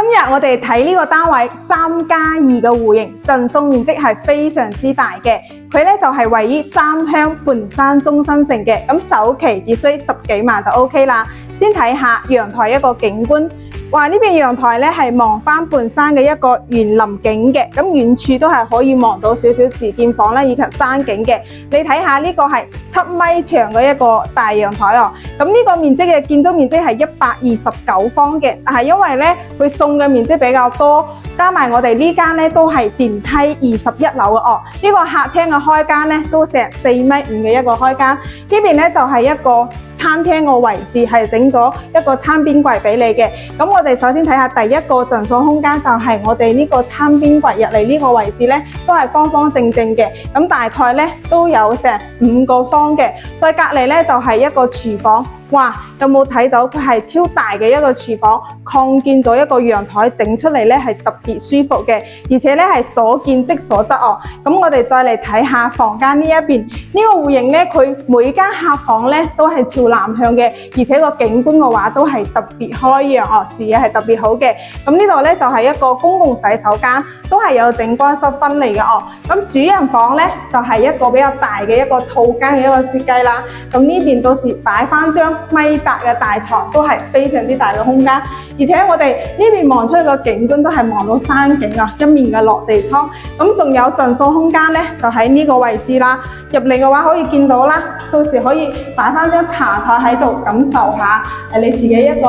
日我哋睇呢個單位3+2嘅戶型，贈送面積係非常之大嘅。佢咧就係位於三鄉半山中心城嘅，咁首期只需10幾萬就 OK 啦。先睇下陽台一個景觀。哇！呢邊陽台咧係望翻半山嘅一個園林景嘅，咁遠處都係可以望到少少自建房啦，以及山景嘅。你睇下呢個係7米長嘅一個大陽台哦。咁呢個面積嘅建築面積係129方嘅，但係因為咧佢送嘅面積比較多，加埋我哋呢間咧都係電梯21樓哦。呢個客廳嘅開間咧都成4.5米嘅一個開間，呢邊咧就係一個餐廳個位置，係整咗一個餐邊櫃俾你嘅。咁我哋首先睇下第一個贈送空間，就係我哋呢個餐邊櫃入嚟呢個位置咧，都係方方正正嘅。咁大概咧都有成5個方嘅。再隔離咧就係一個廚房。哇！有冇睇到佢係超大嘅一個廚房，擴建咗一個陽台，整出嚟咧係特別舒服嘅，而且咧係所見即所得哦。咁我哋再嚟睇下房間呢一邊，呢個戶型咧，佢每間客房咧都係朝南向嘅，而且個景觀嘅話都係特別開揚哦，視野係特別好嘅。咁呢度咧就係一個公共洗手間，都係有整乾濕分離嘅哦。咁主人房咧就係一個比較大嘅一個套間嘅一個設計啦。咁呢邊到時擺翻張米格嘅大床都係非常之大嘅空間，而且我哋呢邊望出去個景觀都係望到山景啊，一面嘅落地窗。咁仲有贈送空間咧，就喺呢個位置啦。入嚟嘅話可以見到啦，到時可以擺翻張茶台喺度，感受下你自己一個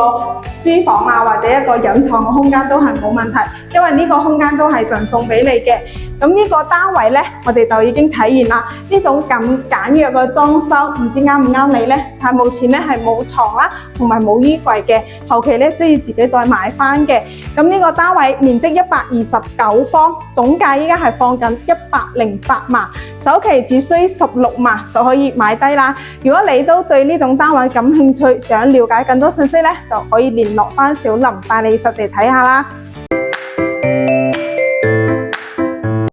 書房啊，或者一個隱藏嘅空間都係冇問題，因為呢個空間都係贈送俾你嘅。咁呢個單位咧，我哋就已經睇完啦。呢種咁簡約嘅裝修，唔知啱唔啱你咧？但係目前咧係冇床啦，同埋冇衣櫃嘅，後期咧需要自己再買翻嘅。咁呢個單位面積129方，總價依家係放緊108萬，首期只需16萬就可以買低啦。如果你都對呢種單位感興趣，想了解更多信息咧，就可以聯絡翻小林帶你實地睇下啦。